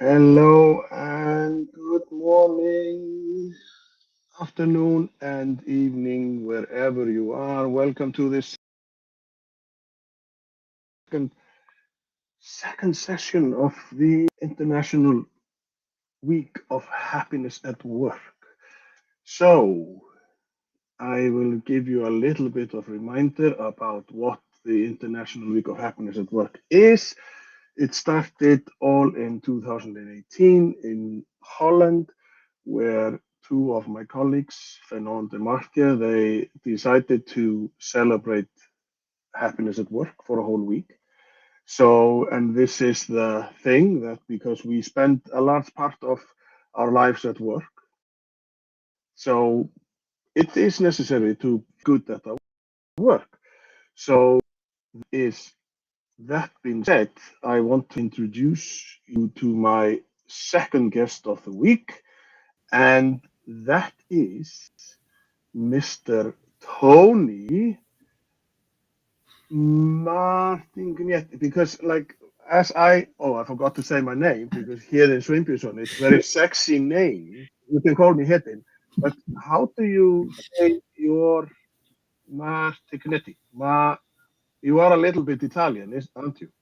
Hello and good morning, afternoon and evening, wherever you are. Welcome to this second, second session of the International Week of Happiness at Work. So, I will give you a little bit of reminder about what the International Week of Happiness at Work is. It started all in 2018 in Holland, where two of my colleagues, Fernand and Martje, they decided to celebrate happiness at work for a whole week. So, and this is the thing that because we spend a large part of our lives at work, so it is necessary to good at our work. So, is that being said, I want to introduce you to my second guest of the week, and that is Mr. Tony Martignetti. Because, like, I forgot to say my name because here in Swinbjörnsson, it's very sexy name. You can call me Hedin, but how do you say your Martignetti? You are a little bit Italian, aren't you?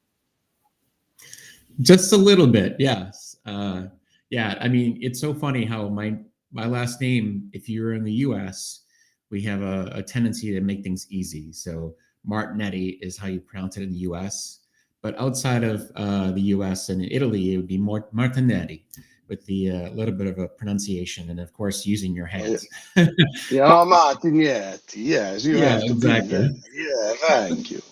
Just a little bit, yes. Yeah, I mean, it's so funny how my last name, if you're in the U.S., we have a tendency to make things easy. So Martinetti is how you pronounce it in the U.S., but outside of the U.S. and Italy, it would be more Martinetti with the little bit of a pronunciation, and of course, using your Oh, yeah. hands. Yeah, Martignetti. Yes, you Yeah, have to be there. exactly. Yeah, thank you.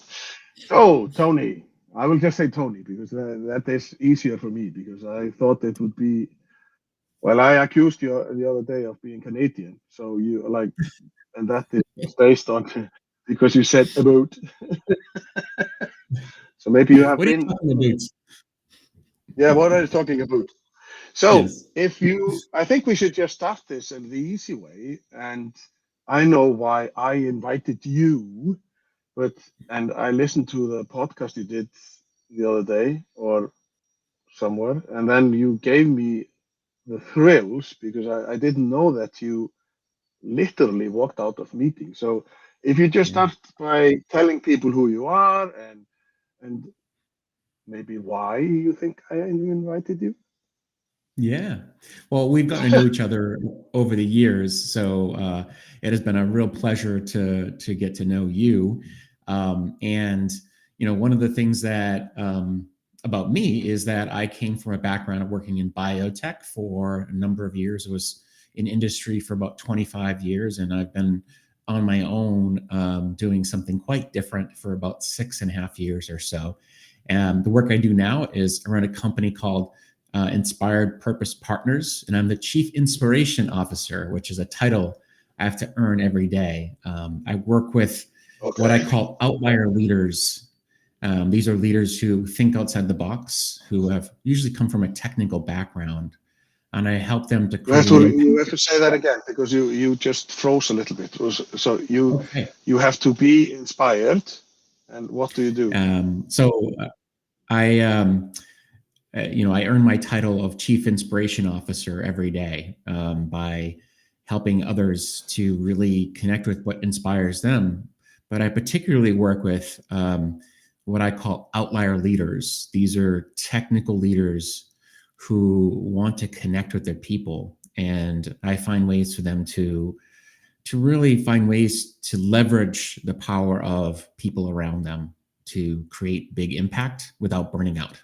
So, Tony, I will just say Tony because that is easier for me because I thought it would be. Well, I accused you the other day of being Canadian, so you like, and that is based on because you said about. So maybe you have What are you been. talking about? Yeah, what are you talking about? So, Yes. I think we should just start this in the easy way, and I know why I invited you, but and I listened to the podcast you did the other day or somewhere, and then you gave me the thrills because I didn't know that you literally walked out of meetings. So if you just Yeah. start by telling people who you are and maybe why you think I invited you. Yeah. Well, we've gotten to know each other over the years, so it has been a real pleasure to get to know you. And one of the things that about me is that I came from a background of working in biotech for a number of years. I was in industry for about 25 years, and I've been on my own doing something quite different for about 6.5 years or so. And the work I do now is I run a company called Inspired Purpose Partners, and I'm the Chief Inspiration Officer, which is a title I have to earn every day. I work with what I Okay. call outlier leaders. These are leaders who think outside the box, who have usually come from a technical background, and I help them to create impact. You have to say that again because you just froze a little bit. So Okay. you have to be inspired, and what do you do? So I I earn my title of Chief Inspiration Officer every day by helping others to really connect with what inspires them. But I particularly work with what I call outlier leaders. These are technical leaders who want to connect with their people, and I find ways for them to really find ways to leverage the power of people around them to create big impact without burning out.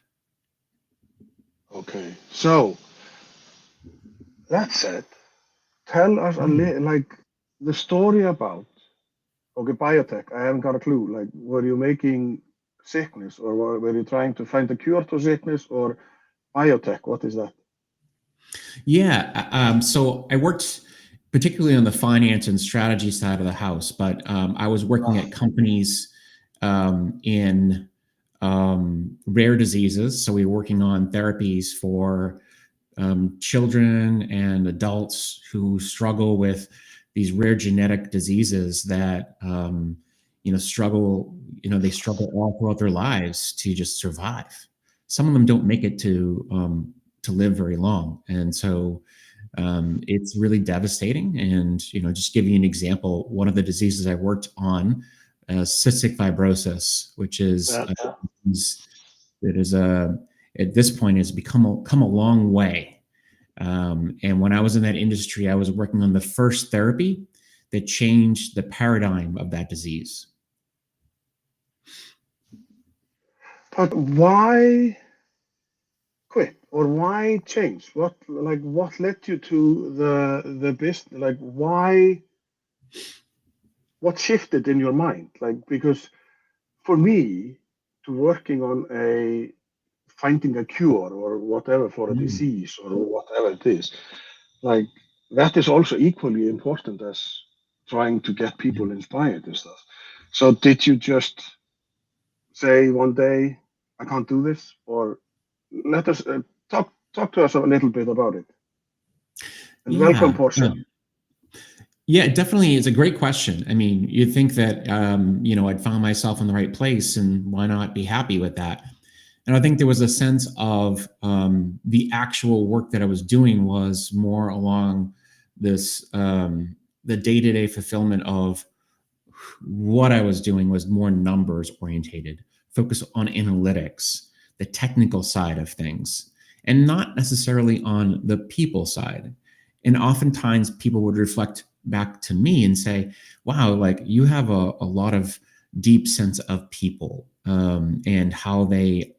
Okay. So that said, tell us like the story about okay biotech. I haven't got a clue. Like, were you making sickness, or were you trying to find a cure to sickness, or biotech? What is that? Yeah. So I worked particularly on the finance and strategy side of the house, but I was working Ah, at companies in rare diseases. So we were working on therapies for children and adults who struggle with these rare genetic diseases that struggle. They struggle all throughout their lives to just survive. Some of them don't make it to to live very long. And so it's really devastating. And, just give you an example, one of the diseases I worked on, cystic fibrosis, which is Yeah. that is at this point has come a long way. And when I was in that industry, I was working on the first therapy that changed the paradigm of that disease. But why quit, or why change? What led you to the business? Like why? What shifted in your mind? Like, because for me, to working on finding a cure or whatever for a Mm. disease or whatever it is, like that is also equally important as trying to get people inspired and stuff. So did you just say one day, I can't do this? Or let us talk to us a little bit about it. And welcome, Yeah. Portia. Yeah, definitely. It's a great question. I mean, you'd think that, I'd found myself in the right place, and why not be happy with that? And I think there was a sense of the actual work that I was doing was more along this, the day-to-day fulfillment of what I was doing was more numbers orientated, focus on analytics, the technical side of things, and not necessarily on the people side. And oftentimes people would reflect back to me and say, wow, like you have a lot of deep sense of people, and how they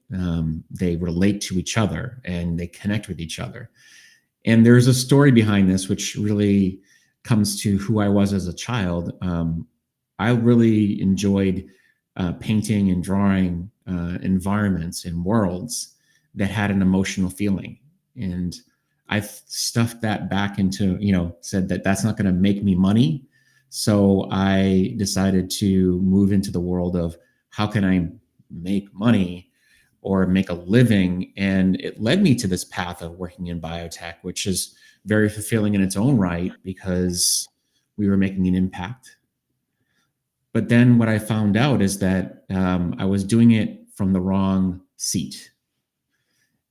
relate to each other and they connect with each other. And there's a story behind this, which really comes to who I was as a child. I really enjoyed painting and drawing environments and worlds that had an emotional feeling. And I've stuffed that back into, said that that's not going to make me money. So I decided to move into the world of how can I make money or make a living. And it led me to this path of working in biotech, which is very fulfilling in its own right because we were making an impact. But then what I found out is that I was doing it from the wrong seat.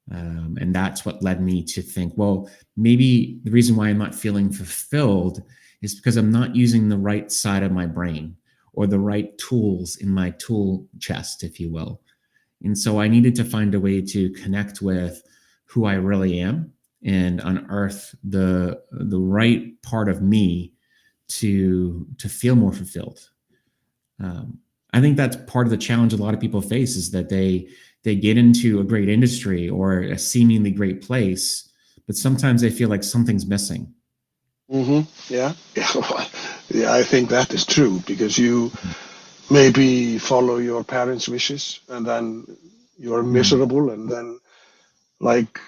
And that's what led me to think, well, maybe the reason why I'm not feeling fulfilled is because I'm not using the right side of my brain or the right tools in my tool chest, if you will. And so I needed to find a way to connect with who I really am and unearth the right part of me to feel more fulfilled. I think that's part of the challenge a lot of people face is that they get into a great industry or a seemingly great place, but sometimes they feel like something's missing. Mm-hmm. Yeah. Yeah. Yeah, I think that is true because you maybe follow your parents' wishes and then you're Mm. miserable, and then like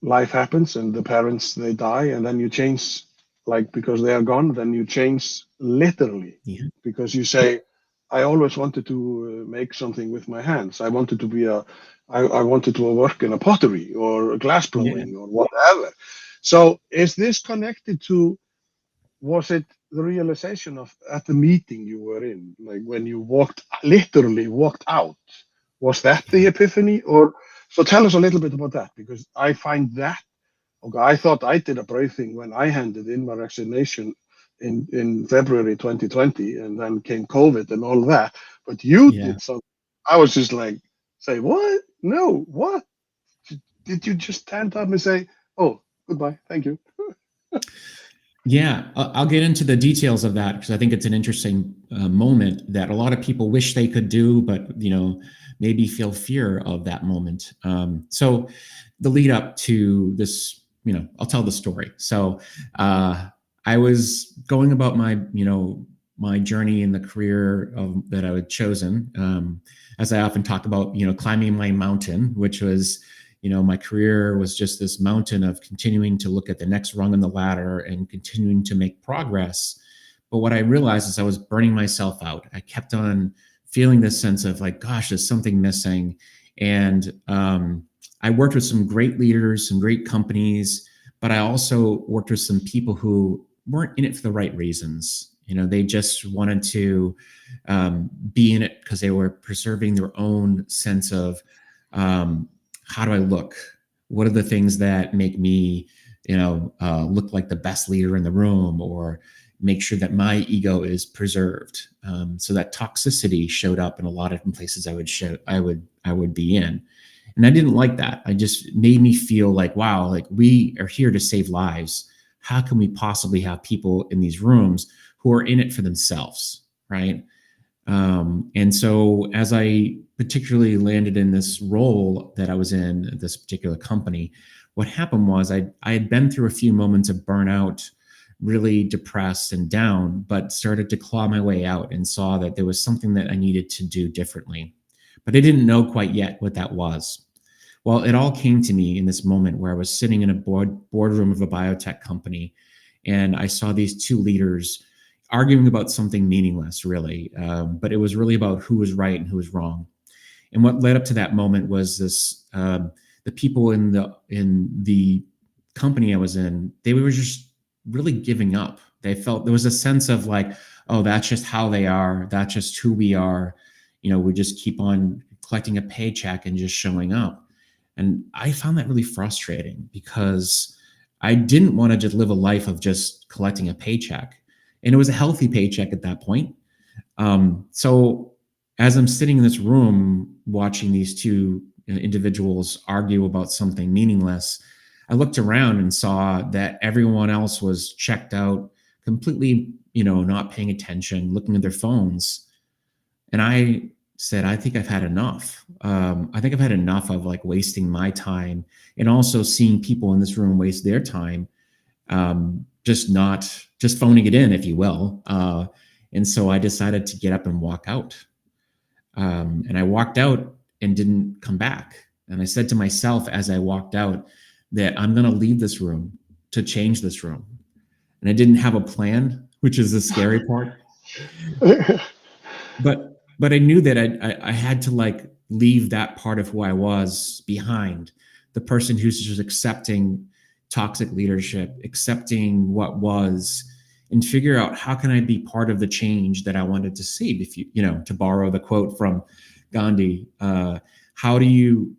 life happens and the parents they die, and then you change, like because they are gone, then you change literally Yeah. because you say, I always wanted to make something with my hands. I wanted to be I wanted to work in a pottery or glass Yeah. blowing or whatever. So is this connected to, was it the realization of at the meeting you were in, like when you literally walked out? Was that the Yeah. epiphany? Or so tell us a little bit about that, because I find that, okay, I thought I did a brave thing when I handed in my resignation in February 2020, and then came COVID and all that. But you Yeah. did something. I was just like, say, what? No, what? Did you just stand up and say, oh, goodbye, thank you? Yeah, I'll get into the details of that because I think it's an interesting moment that a lot of people wish they could do, but maybe feel fear of that moment. So, the lead up to this, I'll tell the story. So, I was going about my journey in the career that I had chosen. As I often talk about, climbing my mountain, which was my career was just this mountain of continuing to look at the next rung on the ladder and continuing to make progress. But what I realized is I was burning myself out. I kept on feeling this sense of like, gosh, there's something missing. And I worked with some great leaders, some great companies, but I also worked with some people who weren't in it for the right reasons. They just wanted to be in it because they were preserving their own sense of, how do I look? What are the things that make me, look like the best leader in the room, or make sure that my ego is preserved? So that toxicity showed up in a lot of different places I would be in. And I didn't like that. I just made me feel like, wow, like we are here to save lives. How can we possibly have people in these rooms who are in it for themselves, right? And so as I particularly landed in this role that I was in at this particular company, what happened was I had been through a few moments of burnout, really depressed and down, but started to claw my way out and saw that there was something that I needed to do differently. But I didn't know quite yet what that was. Well, it all came to me in this moment where I was sitting in a boardroom of a biotech company, and I saw these two leaders arguing about something meaningless, really. But it was really about who was right and who was wrong. And what led up to that moment was this: the people in the company I was in, they were just really giving up. They felt there was a sense of like, oh, that's just how they are. That's just who we are. We just keep on collecting a paycheck and just showing up. And I found that really frustrating because I didn't want to just live a life of just collecting a paycheck. And it was a healthy paycheck at that point. So as I'm sitting in this room watching these two individuals argue about something meaningless, I looked around and saw that everyone else was checked out, completely, not paying attention, looking at their phones. And I said, I think I've had enough. I think I've had enough of like wasting my time and also seeing people in this room waste their time, just phoning it in, if you will. And so I decided to get up and walk out. And I walked out and didn't come back. And I said to myself as I walked out that I'm going to leave this room to change this room. And I didn't have a plan, which is the scary part. But I knew that I had to like leave that part of who I was behind, the person who's just accepting toxic leadership, accepting what was, and figure out how can I be part of the change that I wanted to see. If to borrow the quote from Gandhi, how do you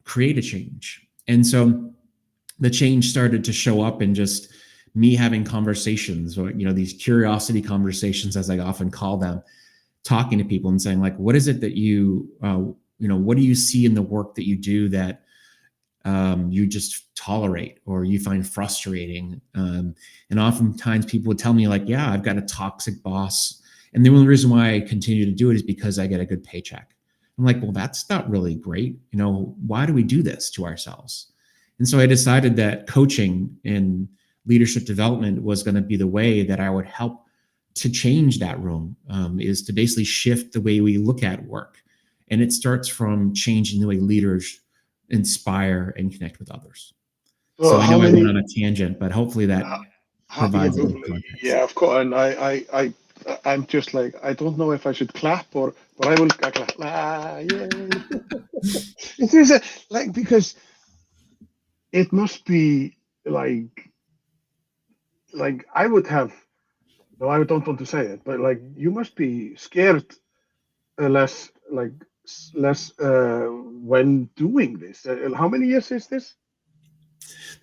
create a change? And so the change started to show up in just me having conversations, or these curiosity conversations, as I often call them, talking to people and saying, like, what is it that what do you see in the work that you do that you just tolerate or you find frustrating? And oftentimes people would tell me like, yeah, I've got a toxic boss. And the only reason why I continue to do it is because I get a good paycheck. I'm like, well, that's not really great. Why do we do this to ourselves? And so I decided that coaching and leadership development was going to be the way that I would help to change that room, is to basically shift the way we look at work. And it starts from changing the way leaders inspire and connect with others. So So I how know I went many? on a tangent, but hopefully that Yeah, provides a little context. yeah, of course. And I'm just like, I don't know if I should clap but I will clap. Yay. It is like, because it must be like I would have. No, I don't want to say it, but like you must be scared less, like less when doing this. How many years is this?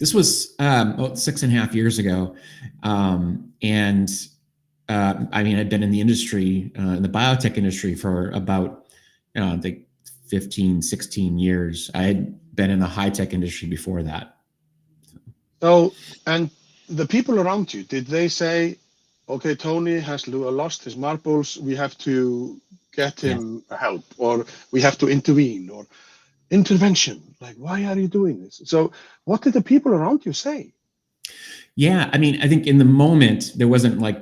This was 6.5 years ago. And I mean, I'd been in the industry, in the biotech industry for about, I think 15, 16 years. I had been in the high tech industry before that. So, and the people around you, did they say, okay, Tony has lost his marbles, we have to get Yes. him help, or we have to intervene, or intervention? Like, why are you doing this? So, what did the people around you say? Yeah, I mean, I think in the moment there wasn't like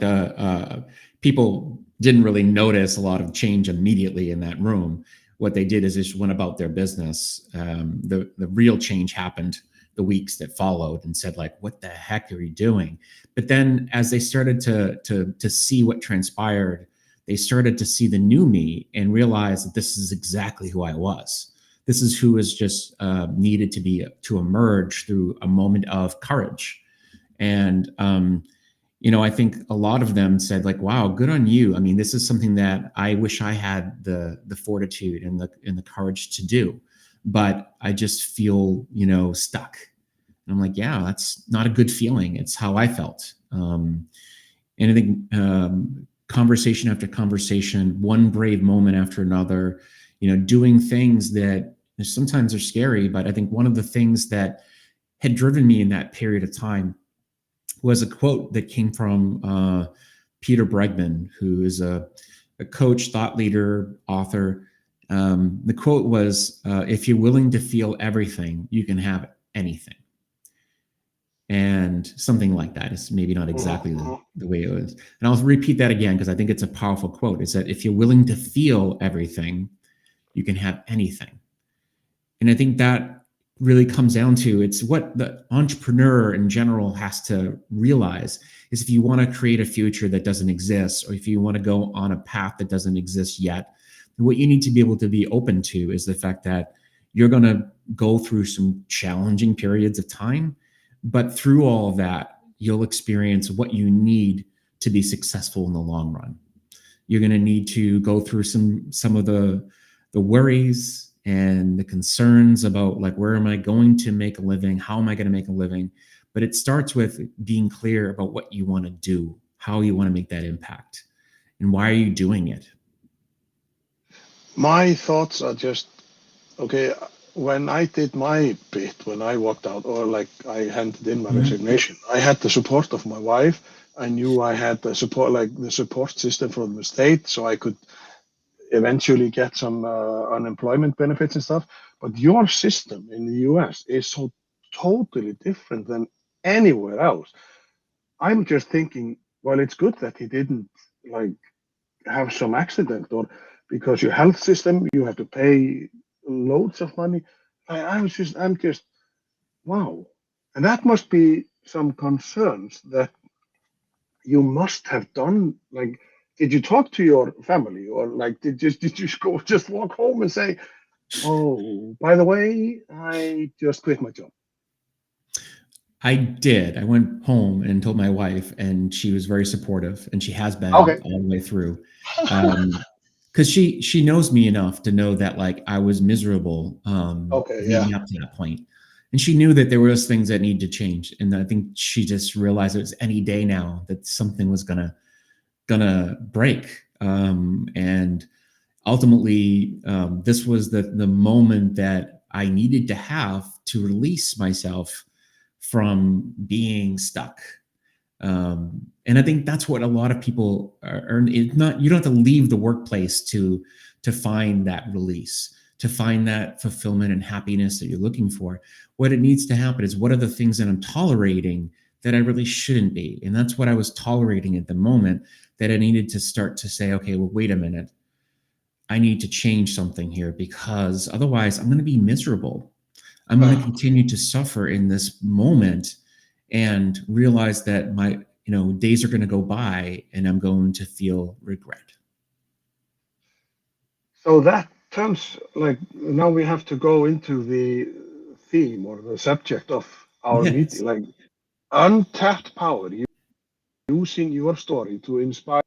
people didn't really notice a lot of change immediately in that room. What they did is just went about their business. The real change happened the weeks that followed, and said like, "What the heck are you doing?" But then, as they started to see what transpired, they started to see the new me and realize that this is exactly who I was. This is who is just needed to emerge through a moment of courage. And I think a lot of them said like, wow, good on you. I mean, this is something that I wish I had the fortitude and the courage to do. but I just feel, stuck. And I'm like, yeah, that's not a good feeling. It's how I felt. And I think conversation after conversation, one brave moment after another, doing things that sometimes are scary. But I think one of the things that had driven me in that period of time was a quote that came from Peter Bregman, who is a coach, thought leader, author. The quote was, if you're willing to feel everything, you can have anything. And something like that is maybe not exactly the way it was. And I'll repeat that again, because I think it's a powerful quote. It's that if you're willing to feel everything, you can have anything. And I think that really comes down to, it's what the entrepreneur in general has to realize is, if you want to create a future that doesn't exist, or if you want to go on a path that doesn't exist yet, what you need to be able to be open to is the fact that you're going to go through some challenging periods of time, but through all of that, you'll experience what you need to be successful in the long run. You're going to need to go through some of the worries and the concerns about, like, where am I going to make a living? How am I going to make a living? But it starts with being clear about what you want to do, how you want to make that impact, and why are you doing it? My thoughts are just, okay, when I did my bit, when I walked out, or like I handed in my resignation, I had the support of my wife. I knew I had the support, like the support system from the state, so I could eventually get some unemployment benefits and stuff. But your system in the US is so totally different than anywhere else. I'm just thinking, well, it's good that he didn't like have some accident, or because your health system, you have to pay loads of money. I'm just, wow. And that must be some concerns that you must have done. Like, did you talk to your family, or like, did you go just walk home and say, oh, by the way, I just quit my job? I did. I went home and told my wife, and she was very supportive, and she has been Okay. all the way through. Because she knows me enough to know that, like, I was miserable Okay, yeah. leading up to that point. And she knew that there was things that need to change. And I think she just realized it was any day now that something was gonna break. And ultimately, this was the moment that I needed to have to release myself from being stuck. And I think that's what a lot of people are. It's not, you don't have to leave the workplace to find that release, to find that fulfillment and happiness that you're looking for. What it needs to happen is, what are the things that I'm tolerating that I really shouldn't be? And that's what I was tolerating at the moment, that I needed to start to say, okay, well, wait a minute. I need to change something here, because otherwise I'm going to be miserable. I'm going to continue to suffer in this moment, and realize that my days are going to go by and I'm going to feel regret. So that turns, like, now we have to go into the theme or the subject of our Yes. meeting, like untapped power, using your story to inspire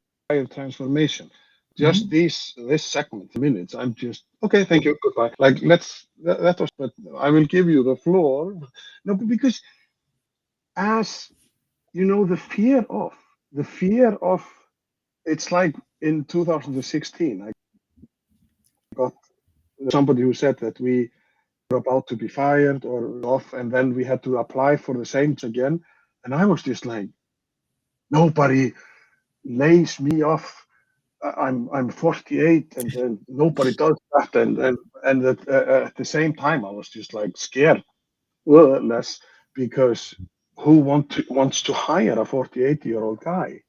transformation. Just this segment, minutes. I'm just okay. Thank you. Goodbye. Like, that was. But I will give you the floor. No, because as you know, the fear of it's like in 2016. I got somebody who said that we were about to be fired or off, and then we had to apply for the same again. And I was just like, nobody lays me off. I'm 48, and then nobody does that. And at the same time, I was just like scared, less, because who wants to hire a 48-year-old guy?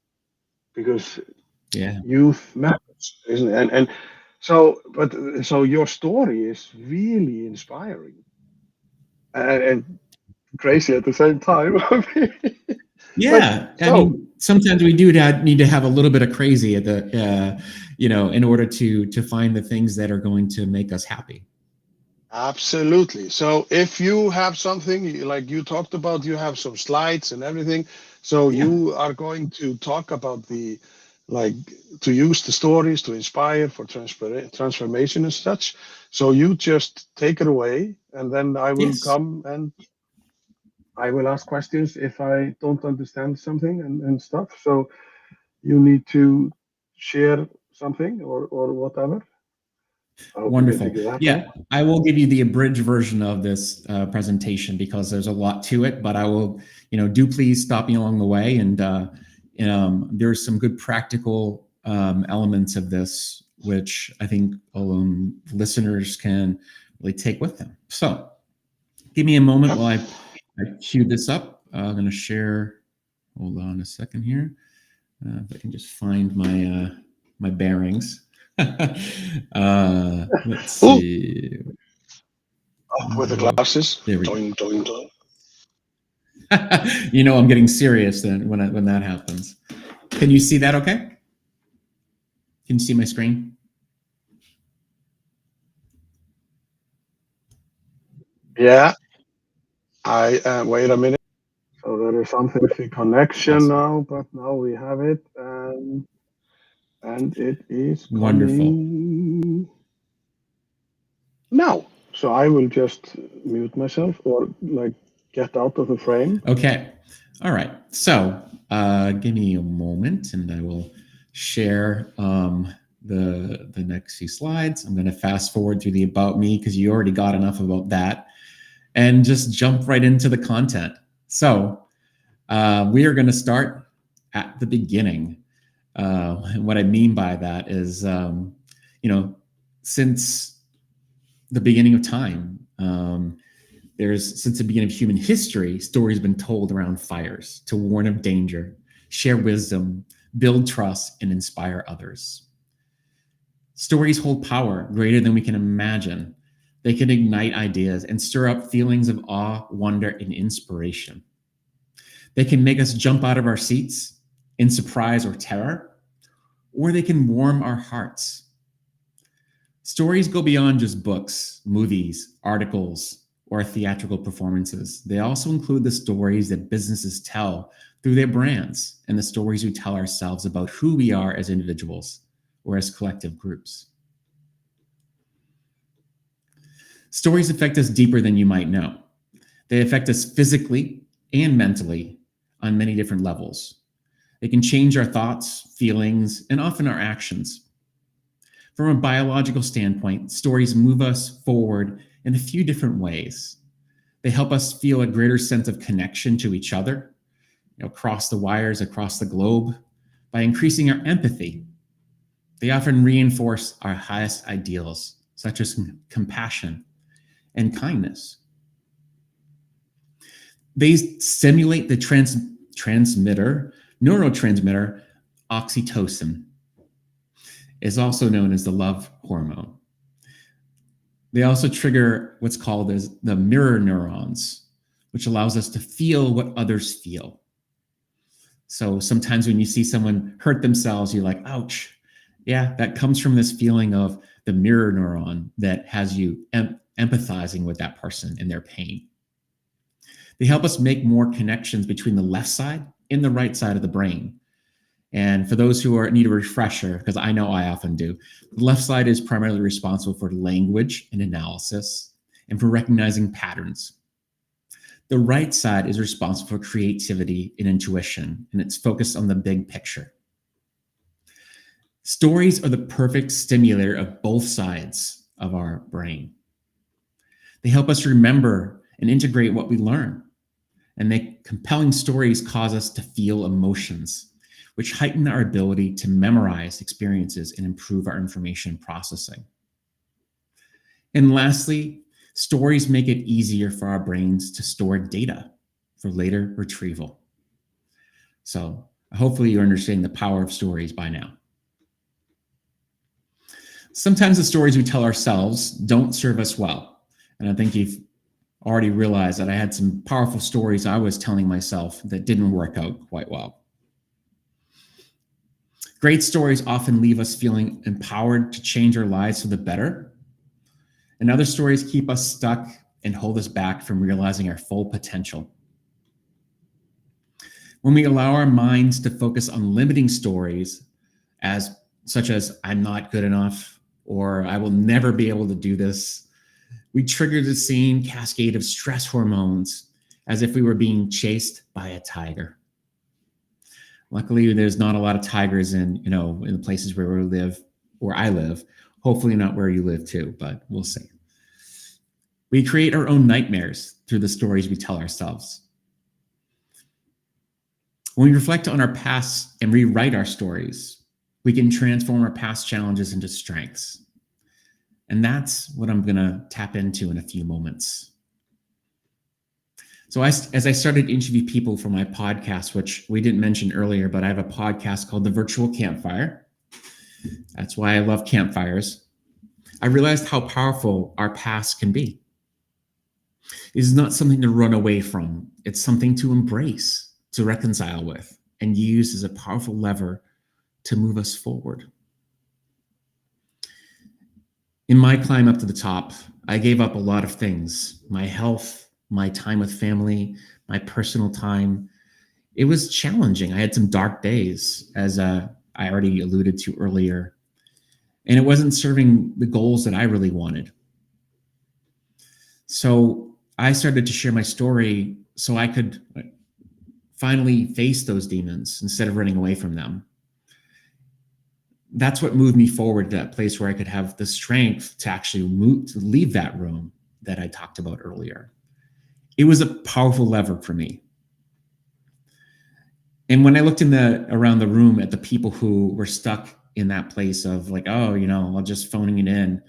Because Yeah. youth matters, isn't it? And so, but so your story is really inspiring and crazy at the same time. But Yeah. I so mean, sometimes we do need to have a little bit of crazy at the, in order to find the things that are going to make us happy. absolutely. So if you have something like you talked about, you have some slides and everything. So Yeah. you are going to talk about the like to use the stories to inspire for transformation and such. So you just take it away, and then I will Yes. come and I will ask questions if I don't understand something and stuff. So you need to share something or whatever. I hope you can Wonderful. figure that out. Yeah, I will give you the abridged version of this presentation because there's a lot to it. But I will, do please stop me along the way. And there's some good practical elements of this, which I think listeners can really take with them. So, give me a moment Yep. while I cue this up. I'm going to share. Hold on a second here. If I can just find my bearings. Let's Oh, see. with the There glasses. we go. Doing, doing, doing. I'm getting serious then when that happens. Can you see that okay? Can you see my screen? Yeah. Wait a minute. So there is something with the connection Awesome. now, but now we have it, and it is Wonderful. coming now. So I will just mute myself or like get out of the frame. Okay. All right. So give me a moment and I will share the next few slides. I'm going to fast forward through the about me because you already got enough about that and just jump right into the content. So we are going to start at the beginning. And what I mean by that is, since the beginning of time, since the beginning of human history, stories have been told around fires to warn of danger, share wisdom, build trust, and inspire others. Stories hold power greater than we can imagine. They can ignite ideas and stir up feelings of awe, wonder, and inspiration. They can make us jump out of our seats in surprise or terror, or they can warm our hearts. Stories go beyond just books, movies, articles, or theatrical performances. They also include the stories that businesses tell through their brands and the stories we tell ourselves about who we are as individuals or as collective groups. Stories affect us deeper than you might know. They affect us physically and mentally on many different levels. They can change our thoughts, feelings, and often our actions. From a biological standpoint, stories move us forward in a few different ways. They help us feel a greater sense of connection to each other, across the wires, across the globe, by increasing our empathy. They often reinforce our highest ideals, such as compassion and kindness. They stimulate the neurotransmitter oxytocin, is also known as the love hormone. They also trigger what's called as the mirror neurons, which allows us to feel what others feel. So sometimes when you see someone hurt themselves, you're like, ouch. Yeah, that comes from this feeling of the mirror neuron that has you empathizing with that person and their pain. They help us make more connections between the left side and the right side of the brain. And for those who need a refresher, because I know I often do, the left side is primarily responsible for language and analysis and for recognizing patterns. The right side is responsible for creativity and intuition, and it's focused on the big picture. Stories are the perfect stimulator of both sides of our brain. They help us remember and integrate what we learn, and make compelling stories cause us to feel emotions, which heighten our ability to memorize experiences and improve our information processing. And lastly, stories make it easier for our brains to store data for later retrieval. So hopefully you're understanding the power of stories by now. Sometimes the stories we tell ourselves don't serve us well. And I think you've already realized that I had some powerful stories I was telling myself that didn't work out quite well. Great stories often leave us feeling empowered to change our lives for the better. And other stories keep us stuck and hold us back from realizing our full potential. When we allow our minds to focus on limiting stories, such as I'm not good enough, or I will never be able to do this. We trigger the same cascade of stress hormones as if we were being chased by a tiger. Luckily, there's not a lot of tigers in the places where we live, where I live. Hopefully not where you live too, but we'll see. We create our own nightmares through the stories we tell ourselves. When we reflect on our past and rewrite our stories, we can transform our past challenges into strengths. And that's what I'm going to tap into in a few moments. So as I started to interview people for my podcast, which we didn't mention earlier, but I have a podcast called The Virtual Campfire. That's why I love campfires. I realized how powerful our past can be. It is not something to run away from. It's something to embrace, to reconcile with, and use as a powerful lever to move us forward. In my climb up to the top, I gave up a lot of things: my health, my time with family, my personal time. It was challenging. I had some dark days, as I already alluded to earlier, and it wasn't serving the goals that I really wanted. So I started to share my story so I could finally face those demons instead of running away from them. That's what moved me forward to that place where I could have the strength to actually move, to leave that room that I talked about earlier. It was a powerful lever for me. And when I looked around the room at the people who were stuck in that place of like, oh, I'll just phoning it in,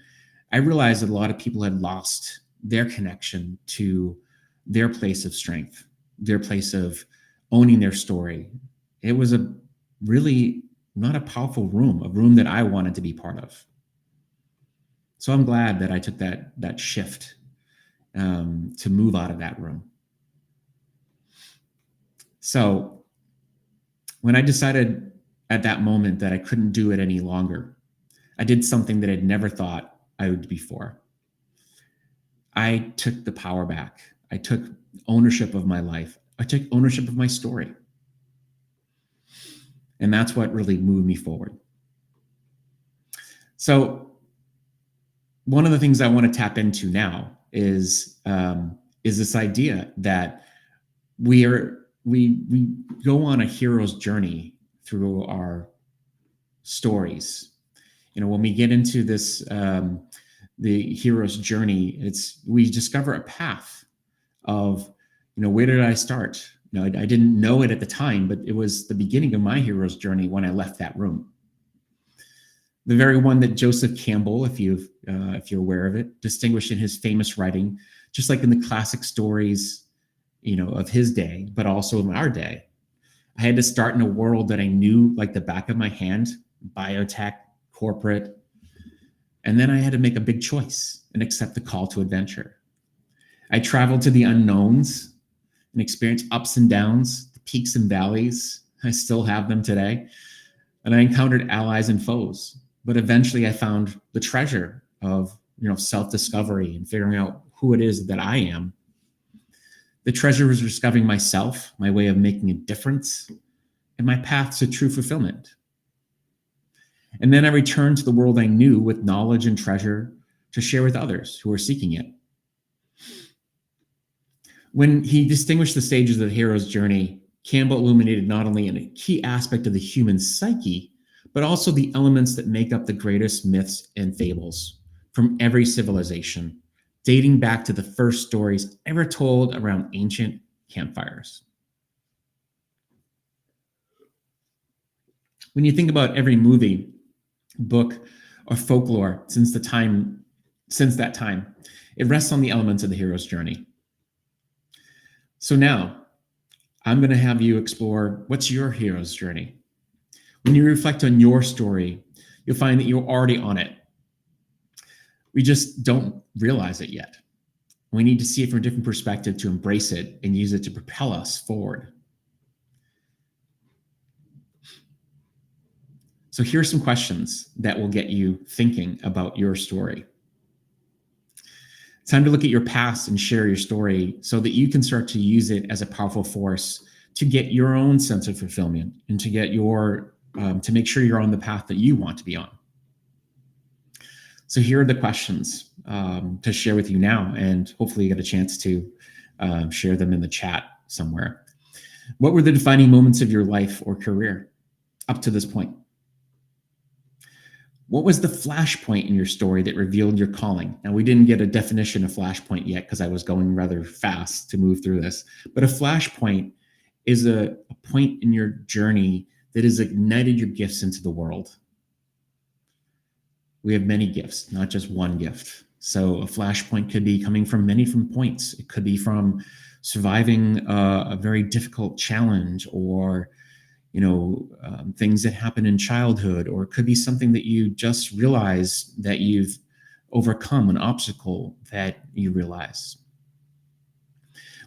I realized that a lot of people had lost their connection to their place of strength, their place of owning their story. It was a really not a powerful room, a room that I wanted to be part of. So I'm glad that I took that shift to move out of that room. So when I decided at that moment that I couldn't do it any longer, I did something that I'd never thought I would before. I took the power back. I took ownership of my life. I took ownership of my story. And that's what really moved me forward. So one of the things I want to tap into now is this idea that we go on a hero's journey through our stories. When we get into this, the hero's journey, we discover a path of, where did I start? I didn't know it at the time, but it was the beginning of my hero's journey when I left that room. The very one that Joseph Campbell, if you're aware of it, distinguished in his famous writing, just like in the classic stories, of his day, but also in our day. I had to start in a world that I knew like the back of my hand, biotech, corporate, and then I had to make a big choice and accept the call to adventure. I traveled to the unknowns and experienced ups and downs, the peaks and valleys. I still have them today. And I encountered allies and foes. But eventually I found the treasure of, self-discovery and figuring out who it is that I am. The treasure was discovering myself, my way of making a difference, and my path to true fulfillment. And then I returned to the world I knew with knowledge and treasure to share with others who are seeking it. When he distinguished the stages of the hero's journey, Campbell illuminated not only a key aspect of the human psyche, but also the elements that make up the greatest myths and fables from every civilization, dating back to the first stories ever told around ancient campfires. When you think about every movie, book, or folklore since that time, it rests on the elements of the hero's journey. So now, I'm going to have you explore what's your hero's journey. When you reflect on your story, you'll find that you're already on it. We just don't realize it yet. We need to see it from a different perspective to embrace it and use it to propel us forward. So here are some questions that will get you thinking about your story. It's time to look at your past and share your story so that you can start to use it as a powerful force to get your own sense of fulfillment and to get your to make sure you're on the path that you want to be on. So here are the questions to share with you now, and hopefully you get a chance to share them in the chat somewhere. What were the defining moments of your life or career up to this point? What was the flashpoint in your story that revealed your calling? Now, we didn't get a definition of flashpoint yet because I was going rather fast to move through this, but a flashpoint is a point in your journey that has ignited your gifts into the world. We have many gifts, not just one gift. So a flashpoint could be coming from many different points. It could be from surviving a very difficult challenge, or things that happen in childhood, or it could be something that you just realize that you've overcome, an obstacle that you realize.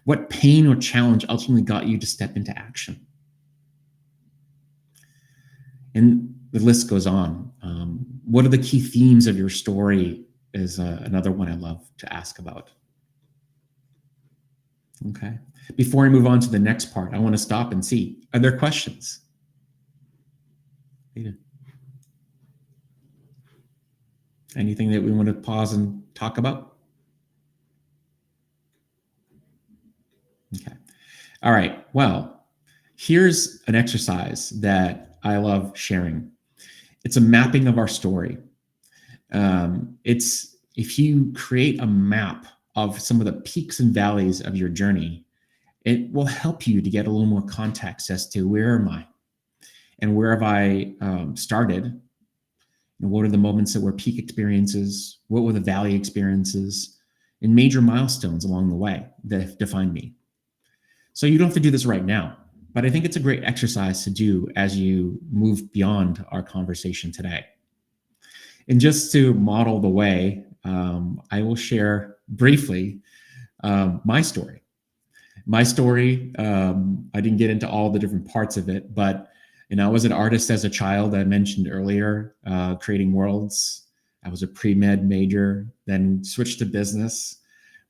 What pain or challenge ultimately got you to step into action? And the list goes on. What are the key themes of your story is another one I love to ask about. Okay. Before I move on to the next part, I want to stop and see, are there questions? Anything that we want to pause and talk about? Okay. All right. Well, here's an exercise that I love sharing. It's a mapping of our story. It's if you create a map of some of the peaks and valleys of your journey, it will help you to get a little more context as to where am I and where have I started, and what are the moments that were peak experiences, what were the valley experiences, and major milestones along the way that have defined me. So you don't have to do this right now, but I think it's a great exercise to do as you move beyond our conversation today. And just to model the way, I will share briefly my story. My story, I didn't get into all the different parts of it, but I was an artist as a child. I mentioned earlier, creating worlds. I was a pre-med major, then switched to business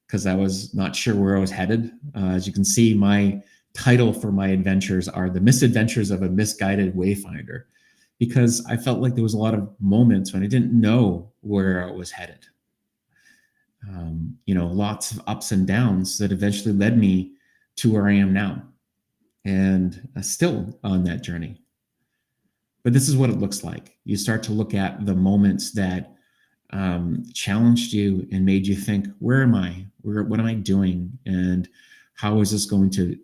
because I was not sure where I was headed. As you can see, my title for my adventures are The Misadventures of a Misguided Wayfinder, because I felt like there was a lot of moments when I didn't know where I was headed. Lots of ups and downs that eventually led me to where I am now, and still on that journey. But this is what it looks like. You start to look at the moments that challenged you and made you think, where am I? What am I doing? And how is this going to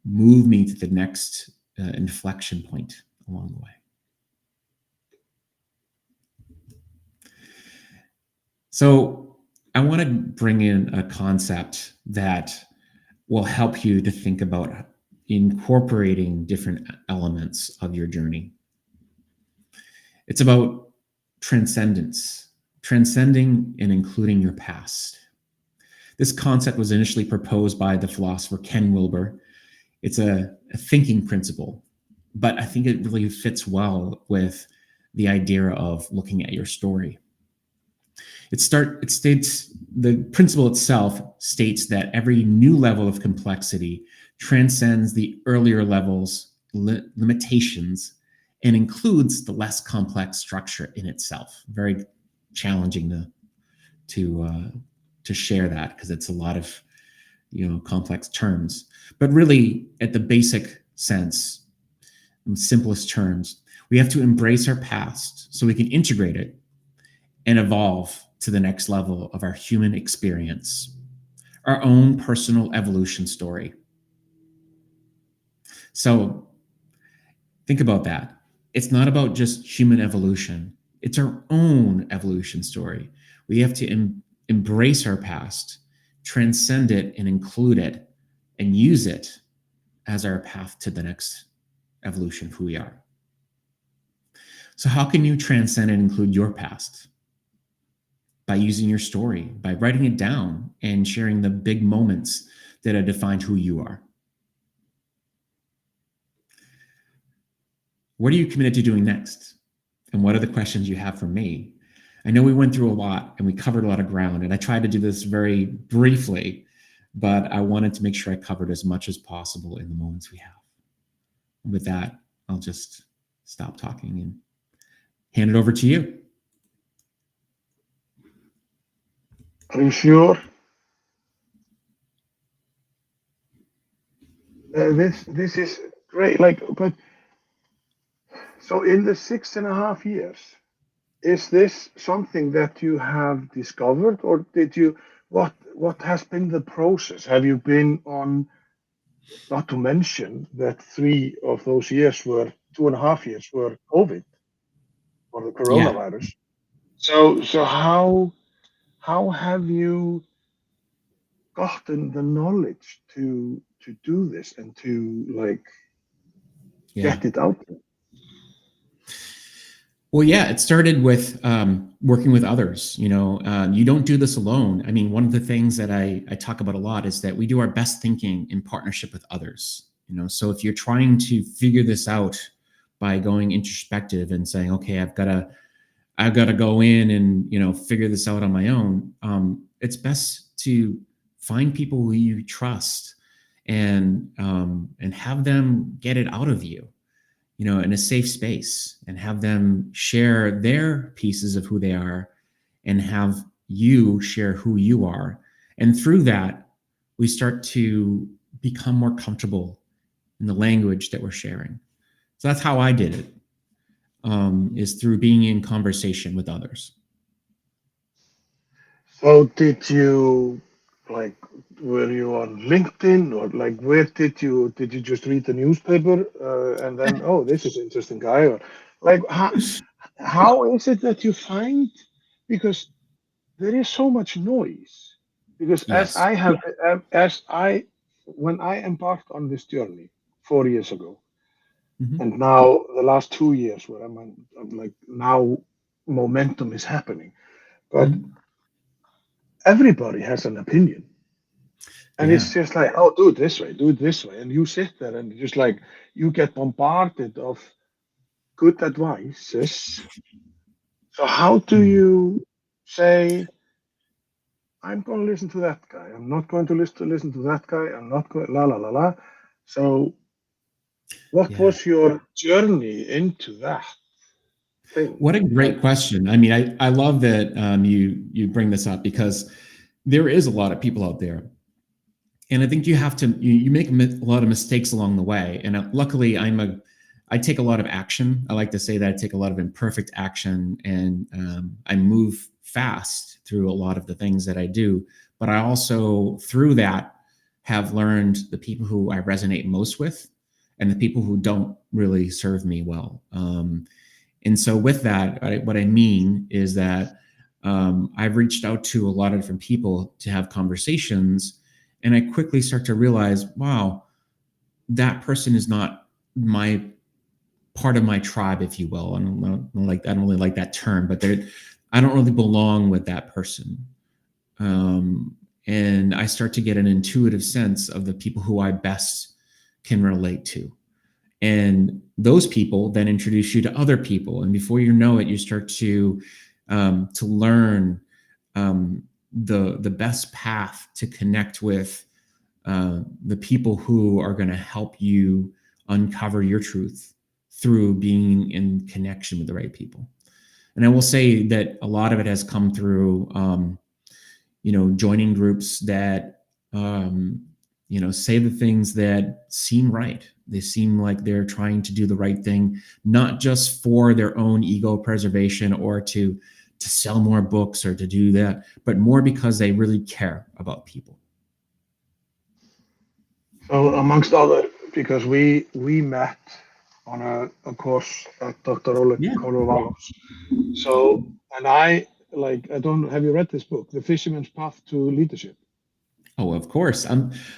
move me to the next inflection point along the way? So I want to bring in a concept that will help you to think about incorporating different elements of your journey. It's about transcendence, transcending and including your past. This concept was initially proposed by the philosopher Ken Wilber. It's a thinking principle, but I think it really fits well with the idea of looking at your story. The principle itself states that every new level of complexity transcends the earlier levels' limitations and includes the less complex structure in itself. Very challenging to share that because it's a lot of complex terms. But really, at the basic sense, in simplest terms, we have to embrace our past so we can integrate it and evolve to the next level of our human experience, our own personal evolution story. So think about that. It's not about just human evolution. It's our own evolution story. We have to embrace our past, transcend it and include it, and use it as our path to the next evolution of who we are. So how can you transcend and include your past? By using your story, by writing it down and sharing the big moments that have defined who you are. What are you committed to doing next? And what are the questions you have for me? I know we went through a lot and we covered a lot of ground, and I tried to do this very briefly, but I wanted to make sure I covered as much as possible in the moments we have. With that, I'll just stop talking and hand it over to you. Are you sure? This is great. Like, but so in the 6.5 years, is this something that you have discovered, or did you? What has been the process? Have you been on? Not to mention that 3 of those years were 2.5 years were COVID or the Yeah. coronavirus. So how have you gotten the knowledge to do this and to like Yeah. get it out there? Well, yeah, it started with working with others. You don't do this alone. I mean, one of the things that I talk about a lot is that we do our best thinking in partnership with others. So if you're trying to figure this out by going introspective and saying, okay, I've got to go in and figure this out on my own. It's best to find people who you trust and have them get it out of you, in a safe space, and have them share their pieces of who they are and have you share who you are. And through that, we start to become more comfortable in the language that we're sharing. So that's how I did it, is through being in conversation with others. So like were you on LinkedIn, or like where did you just read the newspaper and then, oh, this is an interesting guy, or like how is it that you find, because there is so much noise, because Yes. as I when I embarked on this journey 4 years ago, Mm-hmm. and now the last 2 years where I'm like, now momentum is happening, but Mm-hmm. everybody has an opinion. And Yeah. it's just like, oh, do it this way. And you sit there and just like you get bombarded of good advices. So how do Mm. you say, I'm going to listen to that guy. I'm not going to listen to that guy. I'm not going la la la la. So what Yeah. was your journey into that thing? What a Like, great question. I mean, I love that you bring this up, because there is a lot of people out there, and I think you have to you make a lot of mistakes along the way. And luckily, I take a lot of action. I like to say that I take a lot of imperfect action, and I move fast through a lot of the things that I do. But I also, through that, have learned the people who I resonate most with, and the people who don't really serve me well. And so, with that, what I mean is that I've reached out to a lot of different people to have conversations, and I quickly start to realize, wow, that person is not my part of my tribe, if you will. I don't really like that term, but I don't really belong with that person. And I start to get an intuitive sense of the people who I best can relate to. And those people then introduce you to other people, and before you know it, you start to learn the best path to connect with the people who are going to help you uncover your truth through being in connection with the right people. And I will say that a lot of it has come through joining groups that say the things that seem right. They seem like they're trying to do the right thing, not just for their own ego preservation or to sell more books or to do that, but more because they really care about people. so amongst other, because we met on a course at Dr. Oleg Yeah. Kolovalov's. So, and I don't, have you read this book, The Fisherman's Path to Leadership? Oh, of course.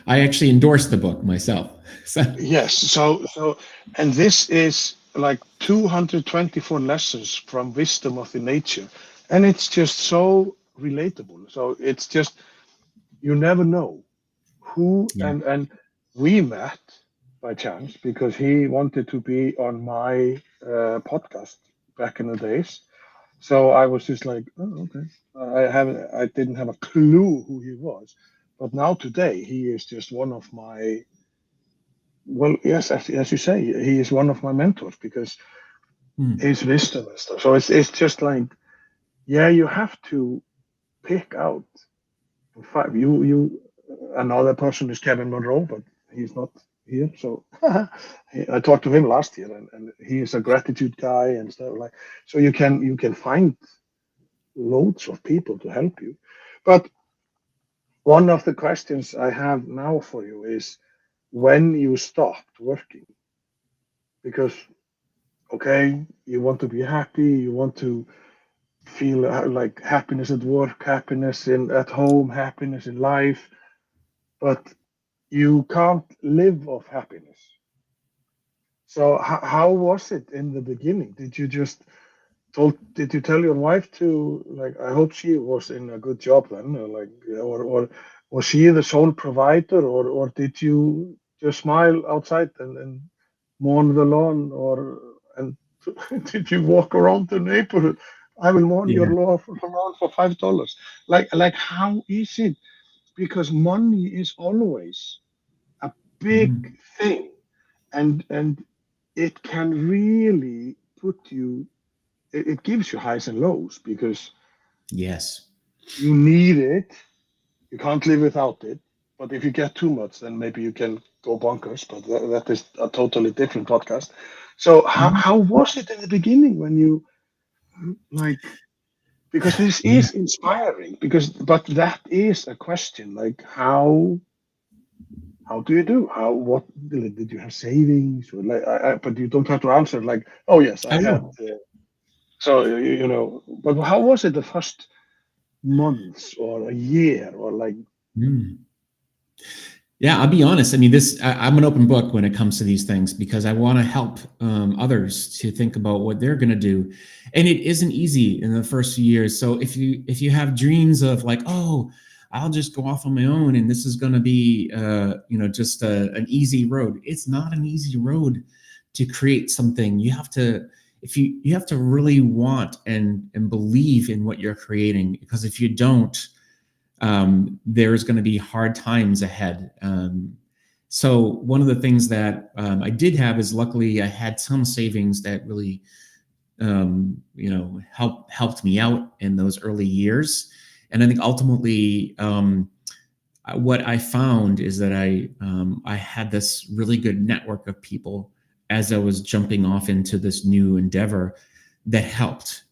I actually endorsed the book myself. So Yes. And this is like 224 lessons from wisdom of the nature. And it's just so relatable. So it's just, you never know who, yeah. and we met by chance because he wanted to be on my podcast back in the days. So I was just like, oh, okay. I didn't have a clue who he was, but now today he is just one of my, well, yes, as you say, he is one of my mentors because his wisdom and stuff. So it's just like, yeah, you have to pick out five. You another person is Kevin Monroe, but he's not here. So I talked to him last year, and he is a gratitude guy and stuff like. So you can find loads of people to help you. But one of the questions I have now for you is when you stopped working, because okay, you want to be happy, you want to feel like happiness at work, happiness in at home, happiness in life, but you can't live off happiness. So how was it in the beginning? Did you tell your wife to, like, I hope she was in a good job then, or like, or was she the sole provider, or did you just smile outside and mow the lawn, or and did you walk around the neighborhood? I will mow your Yeah. lawn for $5. Like how is it? Because money is always a big Mhm. thing, and it can really put you. It gives you highs and lows because Yes. you need it. You can't live without it. But if you get too much, then maybe you can go bonkers. But that is a totally different podcast. So Mhm. how was it in the beginning when you, like, because this Yeah. is inspiring, because but that is a question, like how do you do, how what did you have savings, or like but you don't have to answer like, oh yes, I I had will. so but how was it the first months or a year or like. Mm. Yeah, I'll be honest. I mean, I'm an open book when it comes to these things because I want to help others to think about what they're going to do, and it isn't easy in the first few years. So if you have dreams of like, oh, I'll just go off on my own, and this is going to be just an easy road. It's not an easy road to create something. You have to if you have to really want and believe in what you're creating, because if you don't, there's going to be hard times ahead. So one of the things that I did have is, luckily I had some savings that really helped me out in those early years. And I think ultimately, what I found is that I had this really good network of people as I was jumping off into this new endeavor that helped.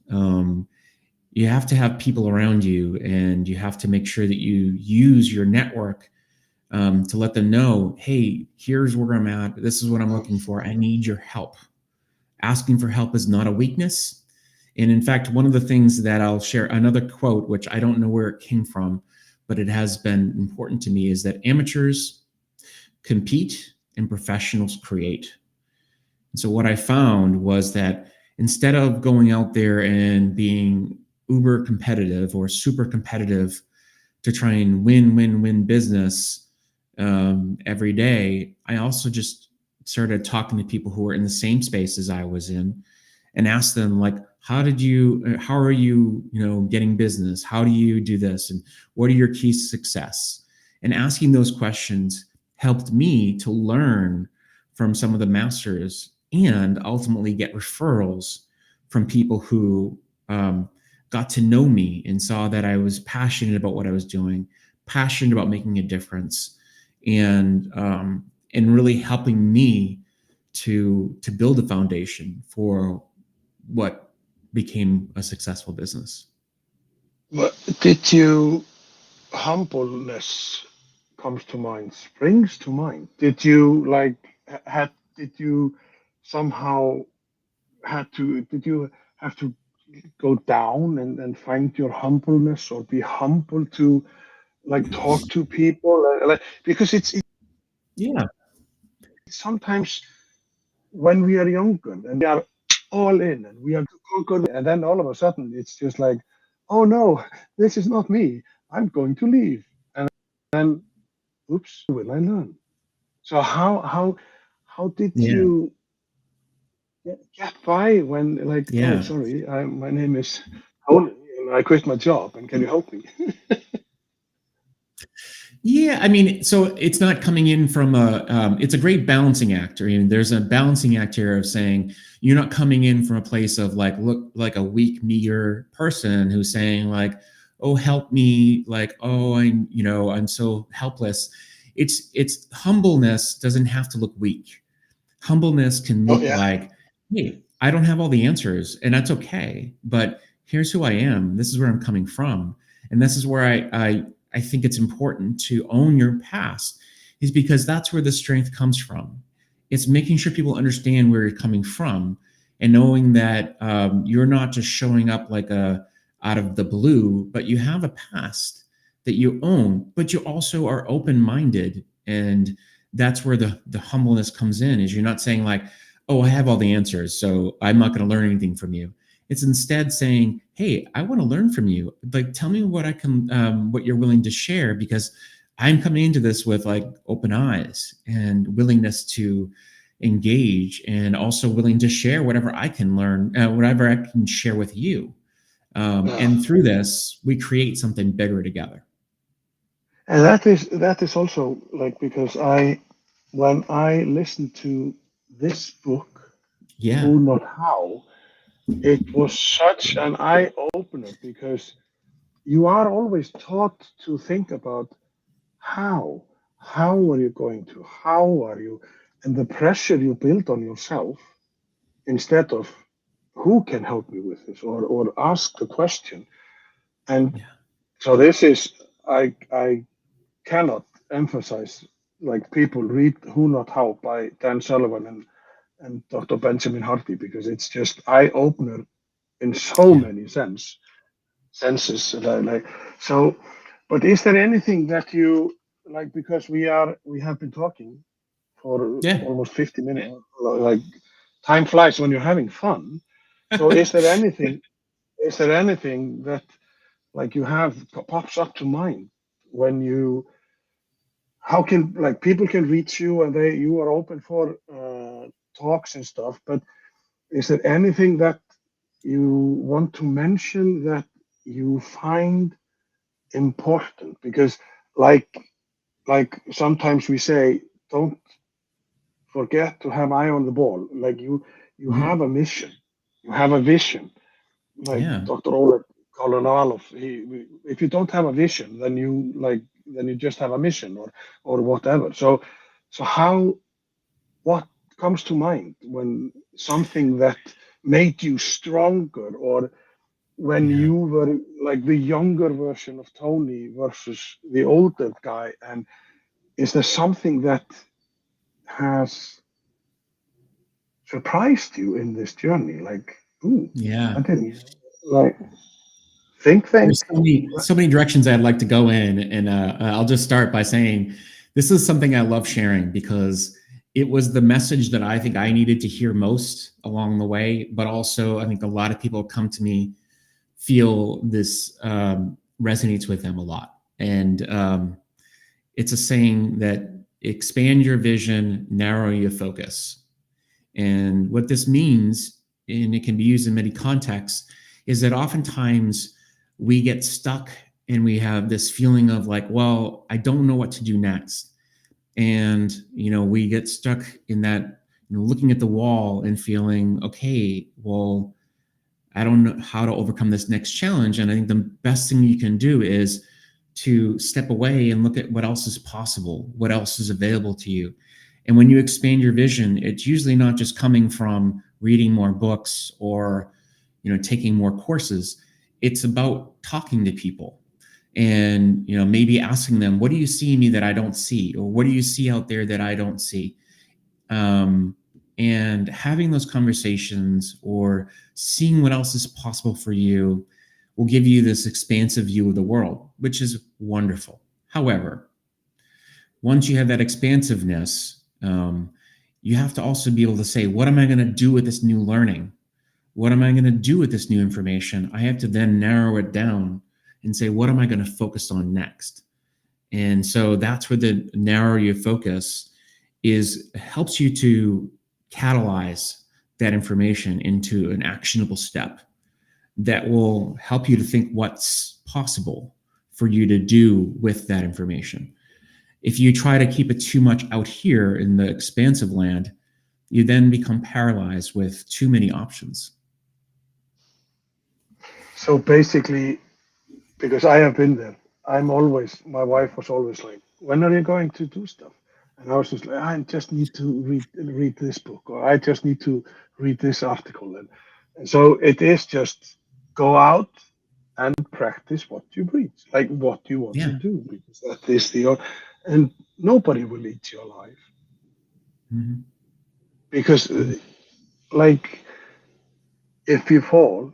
You have to have people around you, and you have to make sure that you use your network to let them know, hey, here's where I'm at. This is what I'm looking for. I need your help. Asking for help is not a weakness. And in fact, one of the things that I'll share, another quote, which I don't know where it came from, but it has been important to me, is that amateurs compete and professionals create. And so what I found was that instead of going out there and being uber competitive or super competitive to try and win business every day, I also just started talking to people who were in the same space as I was in, and asked them, like, how are you, getting business? How do you do this? And what are your keys to success? And asking those questions helped me to learn from some of the masters and ultimately get referrals from people who got to know me and saw that I was passionate about what I was doing, passionate about making a difference, and really helping me to build a foundation for what became a successful business. But did you, humbleness comes to mind, springs to mind, did you like had did you somehow did you have to go down and find your humbleness, or be humble to like talk to people, like, because it's Yeah. sometimes when we are younger and we are all in and we are good, and then all of a sudden it's just like, oh no, this is not me, I'm going to leave, and then oops, will I learn? So how did Yeah. you get by when, like, oh Yeah. sorry, my name is Tony and I quit my job and can you help me? Yeah, I mean, so it's not coming in from it's a great balancing act. I mean, there's a balancing act here of saying you're not coming in from a place of like, look like a weak, meager person who's saying like, oh, help me, like, oh, I'm so helpless. It's humbleness doesn't have to look weak. Humbleness can Oh look yeah. like, hey, I don't have all the answers, and that's okay. But here's who I am. This is where I'm coming from, and this is where I think it's important to own your past, is because that's where the strength comes from. It's making sure people understand where you're coming from, and knowing that you're not just showing up like a out of the blue, but you have a past that you own, but you also are open minded, and that's where the humbleness comes in. Is you're not saying like, oh, I have all the answers, so I'm not going to learn anything from you. It's instead saying, hey, I want to learn from you. Like, tell me what I can, what you're willing to share, because I'm coming into this with like open eyes and willingness to engage, and also willing to share whatever I can learn, whatever I can share with you. Yeah. And through this, we create something bigger together. And that is also like, because when I listened to this book, Yeah. Who Not How, it was such an eye opener, because you are always taught to think about how how are you going to, how are you, and the pressure you build on yourself, instead of who can help me with this, or ask the question. And Yeah. so this is, I cannot emphasize, like, people read Who Not How by Dan Sullivan and Dr. Benjamin Hardy, because it's just eye opener in so Yeah. many senses. Like, so, but is there anything that you like, because we have been talking for Yeah. almost 50 minutes, like, time flies when you're having fun. So is there anything that, like, you have pops up to mind when you, how can, like, people can reach you, and you are open for talks and stuff, but is there anything that you want to mention that you find important? Because, like sometimes we say, don't forget to have eye on the ball. Like, you Mhm. have a mission, you have a vision, like Yeah. Dr. Oleg Kolonovalov. If you don't have a vision, then you just have a mission, or whatever. So what comes to mind when something that made you stronger, or when Yeah. you were like the younger version of Tony versus the older guy? And is there something that has surprised you in this journey? Like, ooh, Yeah. I didn't, like, think. There's so many directions I'd like to go in, and I'll just start by saying this is something I love sharing, because it was the message that I think I needed to hear most along the way. But also, I think a lot of people come to me feel this resonates with them a lot, and it's a saying that expand your vision, narrow your focus. And what this means, and it can be used in many contexts, is that oftentimes we get stuck and we have this feeling of like, well, I don't know what to do next. And, we get stuck in that, looking at the wall and feeling, okay, well, I don't know how to overcome this next challenge. And I think the best thing you can do is to step away and look at what else is possible, what else is available to you. And when you expand your vision, it's usually not just coming from reading more books or, taking more courses. It's about talking to people and, maybe asking them, what do you see in me that I don't see? Or what do you see out there that I don't see? um, and having those conversations or seeing what else is possible for you will give you this expansive view of the world, which is wonderful. However, once you have that expansiveness, you have to also be able to say, what am I going to do with this new learning? What am I going to do with this new information? I have to then narrow it down and say, what am I going to focus on next? And so that's where the narrow your focus is, helps you to catalyze that information into an actionable step that will help you to think what's possible for you to do with that information. If you try to keep it too much out here in the expansive land, you then become paralyzed with too many options. So basically, because I have been there, my wife was always like, when are you going to do stuff? And I was just like, I just need to read this book, or I just need to read this article. And so it is just go out and practice what you preach, like what you want to Yeah. do, because that is and nobody will eat your life. Mm-hmm. Because, like, if you fall,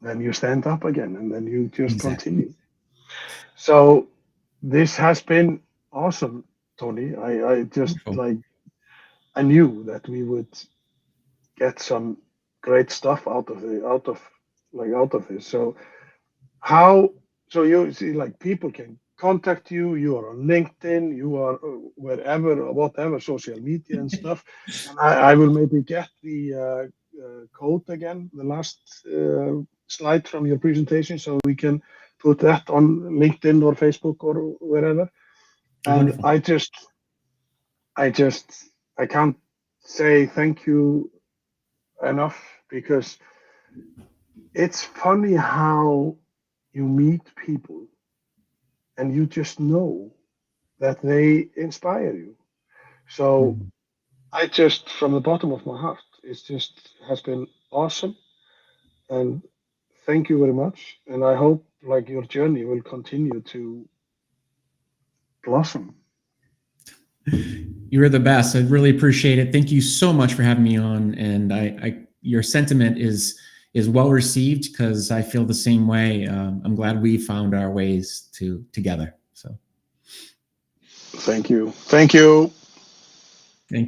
then you stand up again and then you just Exactly. continue. So this has been awesome, Tony. I just Wonderful. like, I knew that we would get some great stuff out of this. So how, so you see, like, people can contact you, you are on LinkedIn, you are wherever, or whatever, social media and stuff. And I will maybe get the code again, the last slide from your presentation, so we can put that on LinkedIn or Facebook or wherever. And Wonderful. I just, I can't say thank you enough, because it's funny how you meet people and you just know that they inspire you. So Mhm. I just, from the bottom of my heart, it's just has been awesome. And thank you very much. And I hope like your journey will continue to blossom. You're the best. I really appreciate it. Thank you so much for having me on. And your sentiment is well received, because I feel the same way. I'm glad we found our ways together. So Thank you. Thank you. thank you.